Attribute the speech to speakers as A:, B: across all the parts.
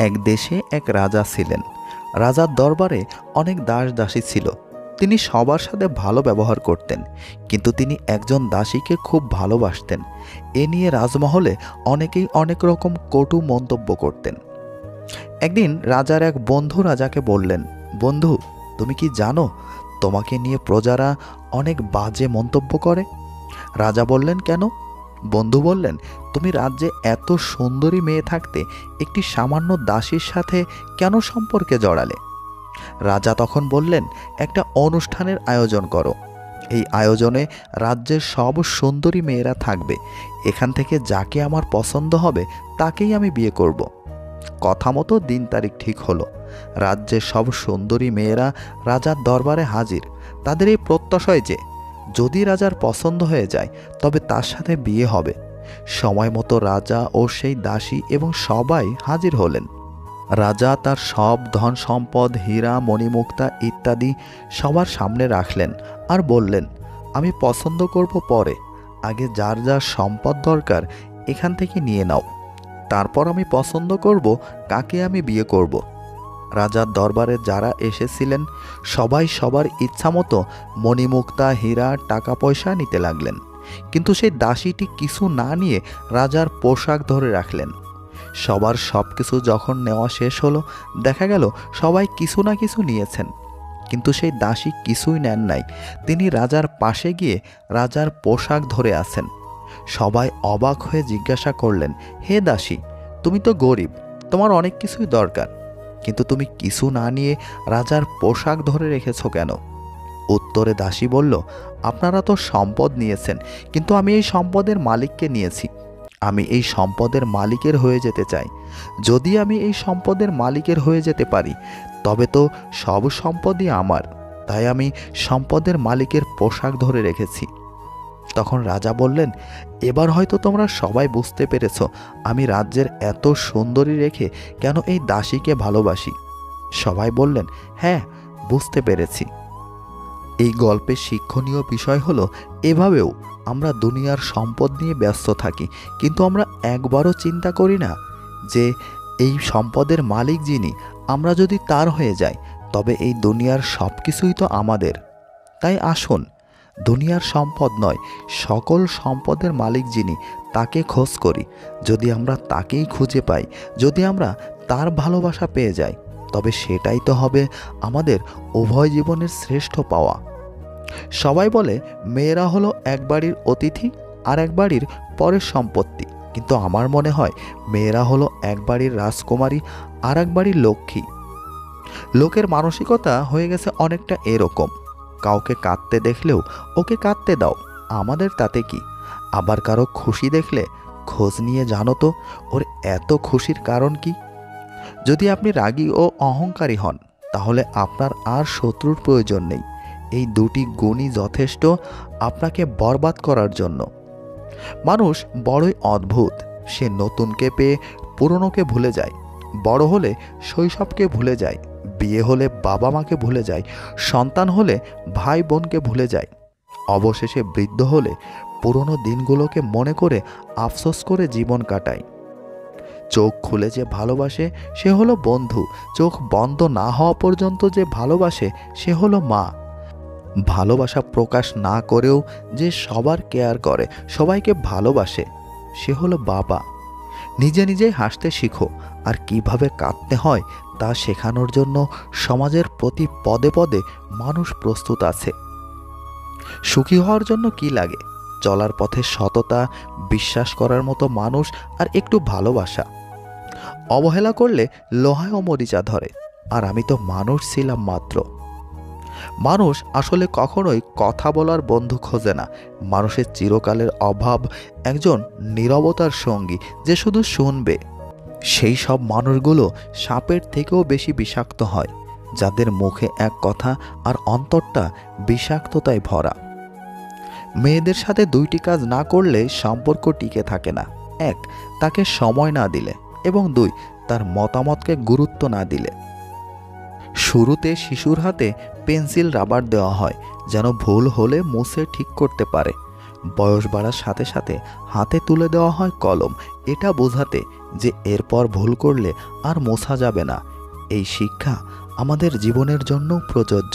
A: এক দেশে এক রাজা ছিলেন। রাজার দরবারে অনেক দাস দাসী ছিল। তিনি সবার সাথে ভালো ব্যবহার করতেন, কিন্তু তিনি একজন দাসীকে খুব ভালোবাসতেন। এ নিয়ে রাজমহলে অনেকেই অনেক রকম কটু মন্তব্য করতেন। একদিন রাজার এক বন্ধু রাজাকে বললেন, বন্ধু, তুমি কি জানো তোমাকে নিয়ে প্রজারা অনেক বাজে মন্তব্য করে? রাজা বললেন, কেন? বন্ধু বললেন, তুমি রাজ্যে এত সুন্দরী মেয়ে থাকতে একটি সামান্য দাসীর সাথে কেন সম্পর্কে জড়ালে? রাজা তখন বললেন, একটা অনুষ্ঠানের আয়োজন করো। এই আয়োজনে রাজ্যের সব সুন্দরী মেয়েরা থাকবে। এখান থেকে যাকে আমার পছন্দ হবে তাকেই আমি বিয়ে করব। কথা মতো দিন তারিখ ঠিক হলো। রাজ্যের সব সুন্দরী মেয়েরা রাজার দরবারে হাজির। তাদের এই প্রত্যাশায় যে যদি রাজার পছন্দ হয়ে যায় তবে তার সাথে বিয়ে হবে। সময় মতো রাজা ও সেই দাসী এবং সবাই হাজির হলেন। রাজা তার সব ধন সম্পদ, হীরা মণিমুক্তা ইত্যাদি সবার সামনে রাখলেন আর বললেন, আমি পছন্দ করব পরে, আগে যার যার সম্পদ দরকার এখান থেকে নিয়ে নাও, তারপর আমি পছন্দ করব কাকে আমি বিয়ে করব। রাজার দরবারে যারা এসেছিলেন সবাই সবার ইচ্ছামতো মণিমুক্তা, হীরা, টাকা পয়সা নিতে লাগলেন, কিন্তু সেই দাসীটি কিছু না নিয়ে রাজার পোশাক ধরে রাখলেন। সবার সব কিছু যখন নেওয়া শেষ হলো, দেখা গেল সবাই কিছু না কিছু নিয়েছেন, কিন্তু সেই দাসী কিছুই নেন নাই। তিনি রাজার পাশে গিয়ে রাজার পোশাক ধরে আছেন। সবাই অবাক হয়ে জিজ্ঞাসা করলেন, হে দাসী, তুমি তো গরিব, তোমার অনেক কিছুই দরকার, কিন্তু তুমি কিছু না নিয়ে রাজার পোশাক ধরে রেখেছ কেন? উত্তরে দাসী বলল, আপনারা তো সম্পদ নিয়েছেন, কিন্তু আমি এই সম্পদের মালিককে নিয়েছি। আমি এই সম্পদের মালিকের হয়ে যেতে চাই। যদি আমি এই সম্পদের মালিকের হয়ে যেতে পারি তবে তো সব সম্পদই আমার। তাই আমি সম্পদের মালিকের পোশাক ধরে রেখেছি। তখন রাজা বললেন, এবার হয়তো তোমরা সবাই বুঝতে পেরেছ আমি রাজ্যের এত সুন্দরী রেখে কেন এই দাসীকে ভালোবাসি। সবাই বললেন, হ্যাঁ, বুঝতে পেরেছি। এই গল্পের শিক্ষণীয় বিষয় হলো, এভাবেও আমরা দুনিয়ার সম্পদ নিয়ে ব্যস্ত থাকি, কিন্তু আমরা একবারও চিন্তা করি না যে এই সম্পদের মালিক যিনি, আমরা যদি তার হয়ে যাই তবে এই দুনিয়ার সব কিছুই তো আমাদের। তাই আসুন, দুনিয়ার সম্পদ নয়, সকল সম্পদের মালিক যিনি তাকে খোঁজ করি। যদি আমরা তাকেই খুঁজে পাই, যদি আমরা তার ভালোবাসা পেয়ে যাই, তবে সেটাই তো হবে আমাদের উভয় জীবনের শ্রেষ্ঠ পাওয়া। সবাই বলে মেয়েরা হলো এক বাড়ির অতিথি আর এক বাড়ির পরের সম্পত্তি, কিন্তু আমার মনে হয় মেয়েরা হলো এক বাড়ির রাজকুমারী আর এক বাড়ির লক্ষ্মী। লোকের মানসিকতা হয়ে গেছে অনেকটা এরকম, কাউকে কাঁদতে দেখলেও ওকে কাঁদতে দাও, আমাদের তাতে কি। আবার কারো খুশি দেখলে খোঁজ নিয়ে জানো তো ওর এত খুশির কারণ কি। যদি আপনি রাগী ও অহংকারী হন তাহলে আপনার আর শত্রুর প্রয়োজন নেই। এই দুটি গুণই যথেষ্ট আপনাকে বরবাদ করার জন্য। মানুষ বড়ই অদ্ভুত, সে নতুনকে পেয়ে পুরনোকে ভুলে যায়, বড় হলে শৈশবকে ভুলে যায়, বিয়ে হলে বাবা মাকে ভুলে যায়, সন্তান হলে ভাই বোনকে ভুলে যায়, অবশেষে বৃদ্ধ হলে পুরনো দিনগুলোকে মনে করে আফসোস করে জীবন কাটায়। চোখ খুলে যে ভালোবাসে সে হলো বন্ধু, চোখ বন্ধ না হওয়া পর্যন্ত যে ভালোবাসে সে হলো মা। ভালোবাসা প্রকাশ না করেও যে সবার কেয়ার করে, সবাইকে ভালোবাসে, সে হলো বাবা। নিজে নিজেই হাসতে শিখো, আর কিভাবে কাঁদতে হয় তা শেখানোর জন্য সমাজের প্রতি পদে পদে মানুষ প্রস্তুত আছে। সুখী হওয়ার জন্য কি লাগে? চলার পথে সততা, বিশ্বাস করার মতো মানুষ আর একটু ভালোবাসা। অবহেলা করলে লোহায়ও মরিচা ধরে, আর আমি তো মানুষ ছিলাম মাত্র। মানুষ আসলে কখনোই কথা বলার বন্ধু খোঁজে না। মানুষের চিরকালের অভাব একজন নীরবতার সঙ্গী যে শুধু শুনবে। সেই সব মানুষগুলো সাপের থেকেও বেশি বিষাক্ত হয়, যাদের মুখে এক কথা আর অন্তরটা বিষাক্ততায় ভরা। মেয়েদের সাথে দুইটি কাজ না করলে সম্পর্ক টিকে থাকে না। এক, তাকে সময় না দিলে, এবং দুই, তার মতামতকে গুরুত্ব না দিলে। শুরুতে শিশুর হাতে পেন্সিল রাবার দেওয়া হয় যেন ভুল হলে মুছে ঠিক করতে পারে। বয়স বাড়ার সাথে সাথে হাতে তুলে দেওয়া হয় কলম, এটা বোঝাতে যে এরপর ভুল করলে আর মোছা যাবে না। এই শিক্ষা আমাদের জীবনের জন্য প্রযোজ্য।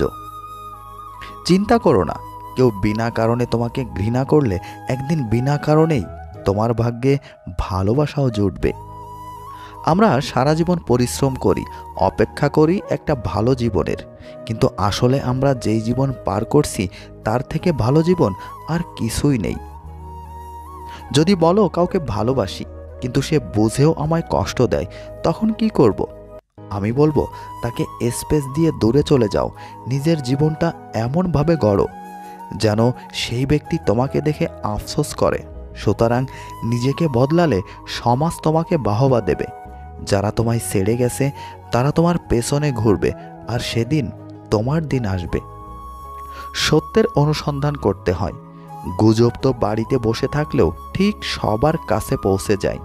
A: চিন্তা করো না, কেউ বিনা কারণে তোমাকে ঘৃণা করলে একদিন বিনা কারণেই তোমার ভাগ্যে ভালোবাসাও জুটবে। আমরা সারা জীবন পরিশ্রম করি, অপেক্ষা করি একটা ভালো জীবনের, কিন্তু আসলে আমরা যেই জীবন পার করছি তার থেকে ভালো জীবন আর কিছুই নেই। যদি বলো কাউকে ভালোবাসি কিন্তু সে বুঝেও আমায় কষ্ট দেয়, তখন কি করব? আমি বলবো তাকে স্পেস দিয়ে দূরে চলে যাও। নিজের জীবনটা এমনভাবে গড়ো যেন সেই ব্যক্তি তোমাকে দেখে আফসোস করে। সুতরাং নিজেকে বদলালে সমাজ তোমাকে বাহবা দেবে। যারা তোমায় ছেড়ে গেছে তারা তোমার পেছনে ঘুরবে, আর সেদিন তোমার দিন আসবে। সত্যের অনুসন্ধান করতে হয়। গুজব তো বাড়িতে বসে থাকলেও ঠিক সবার কাছে পৌঁছে যায়।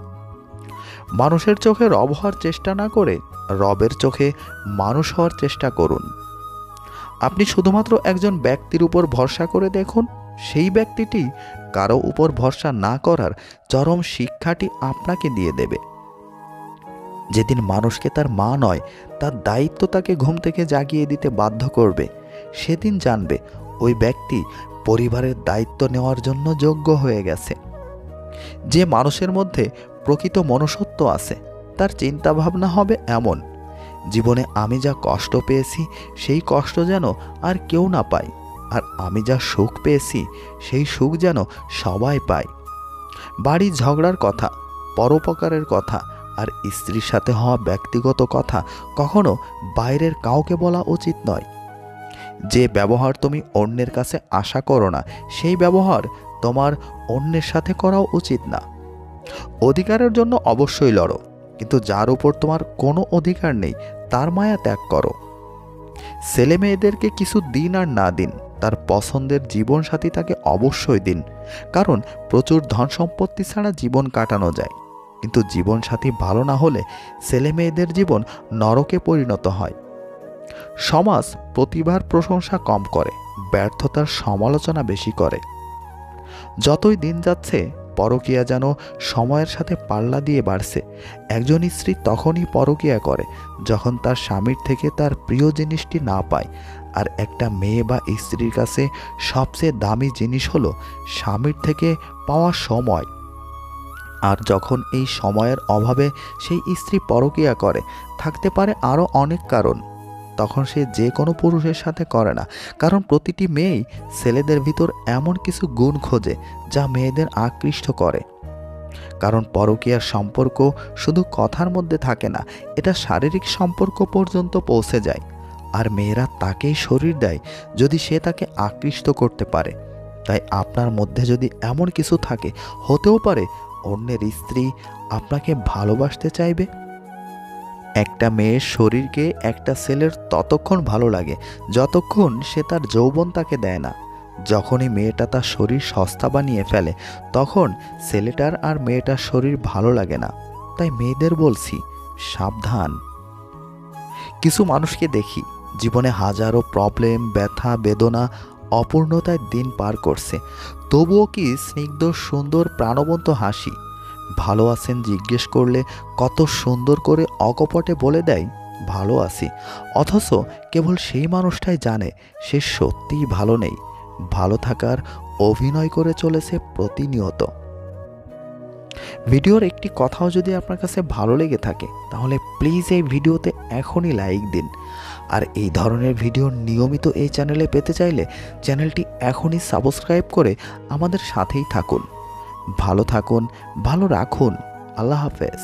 A: মানুষের চোখে রব হওয়ার চেষ্টা না করে রবের চোখে মানুষ হওয়ার চেষ্টা করুন। আপনি শুধুমাত্র একজন ব্যক্তির উপর ভরসা করে দেখুন, সেই ব্যক্তিটি কারো উপর ভরসা না করার চরম শিক্ষাটি আপনাকে দিয়ে দেবে। যেদিন মানুষকে তার মা নয়, তার দায়িত্ব তাকে ঘুম থেকে জাগিয়ে দিতে বাধ্য করবে, সেদিন জানবে ওই ব্যক্তি পরিবারের দায়িত্ব নেওয়ার জন্য যোগ্য হয়ে গেছে। যে মানুষের মধ্যে প্রকৃত মনুষ্যত্ব আছে তার চিন্তা ভাবনা হবে এমন, জীবনে আমি যা কষ্ট পেয়েছি সেই কষ্ট যেন আর কেউ না পায়, আর আমি যা সুখ পেয়েছি সেই সুখ যেন সবাই পায়। বাড়ি ঝগড়ার কথা, পরোপকারের কথা আর স্ত্রীর সাথে হওয়া ব্যক্তিগত কথা কখনো বাইরের কাউকে বলা উচিত নয়। যে ব্যবহার তুমি অন্যের কাছে আশা করো না, সেই ব্যবহার তোমার অন্যের সাথে করাও উচিত না। অধিকারের জন্য অবশ্যই লড়ো, কিন্তু যার উপর তোমার কোনো অধিকার নেই তার মায়া ত্যাগ করো। ছেলে মেয়েদেরকে কিছু দিন আর না দিন, তার পছন্দের জীবনসাথী তাকে অবশ্যই দিন, কারণ প্রচুর ধন সম্পত্তি ছাড়া জীবন কাটানো যায়, কিন্তু জীবনসাথী ভালো না হলে ছেলে মেয়েদের জীবন নরকে পরিণত হয়। সমাজ প্রতিভার প্রশংসা কম করে, ব্যর্থতার সমালোচনা বেশি করে। যতই দিন যাচ্ছে পরকীয়া যেন সময়ের সাথে পাল্লা দিয়ে বাড়ছে। একজন স্ত্রী তখনই পরকীয়া করে যখন তার স্বামীর থেকে তার প্রিয় জিনিসটি না পায়, আর একটা মেয়ে বা স্ত্রীর কাছে সবচেয়ে দামি জিনিস হলো স্বামীর থেকে পাওয়া সময়। আর যখন এই সময়ের অভাবে সেই স্ত্রী পরকীয়া করে, থাকতে পারে আরও অনেক কারণ, তখন সে যে কোনো পুরুষের সাথে করে না, কারণ প্রতিটি মেয়েই ছেলেদের ভিতর এমন কিছু গুণ খোঁজে যা মেয়েদের আকৃষ্ট করে। কারণ পরকীয়ার সম্পর্ক শুধু কথার মধ্যে থাকে না, এটা শারীরিক সম্পর্ক পর্যন্ত পৌঁছে যায়, আর মেয়েরা তাকেই শরীর দেয় যদি সে তাকে আকৃষ্ট করতে পারে। তাই আপনার মধ্যে যদি এমন কিছু থাকে, হতেও পারে অন্যের স্ত্রী আপনাকে ভালোবাসতে চাইবে। একটা মেয়ের শরীরকে একটা ছেলের ততক্ষণ ভালো লাগে যতক্ষণ সে তার যৌবন তাকে দেয় না। যখনই মেয়েটা তার শরীর সস্তা বানিয়ে ফেলে, তখন ছেলেটার আর মেয়েটার শরীর ভালো লাগে না। তাই মেয়েদের বলছি, সাবধান। কিছু মানুষকে দেখি জীবনে হাজারো প্রবলেম, ব্যথা, বেদনা, অপূর্ণতায় দিন পার করছে, তবুও কি স্নিগ্ধ সুন্দর প্রাণবন্ত হাসি। ভালো আছেন জিজ্ঞেস করলে কত সুন্দর করে অকপটে বলে দেয় ভালো আছি, অথচ কেবল সেই মানুষটাই জানে সে সত্যিই ভালো নেই, ভালো থাকার অভিনয় করে চলেছে প্রতিনিয়ত। ভিডিওর একটি কথাও যদি আপনার কাছে ভালো লেগে থাকে তাহলে প্লিজ এই ভিডিওতে এখনই লাইক দিন। আর এই ধরনের ভিডিও নিয়মিত এই চ্যানেলে পেতে চাইলে চ্যানেলটি এখনই সাবস্ক্রাইব করে আমাদের সাথেই থাকুন। ভালো থাকুন, ভালো রাখুন। আল্লাহ হাফেজ।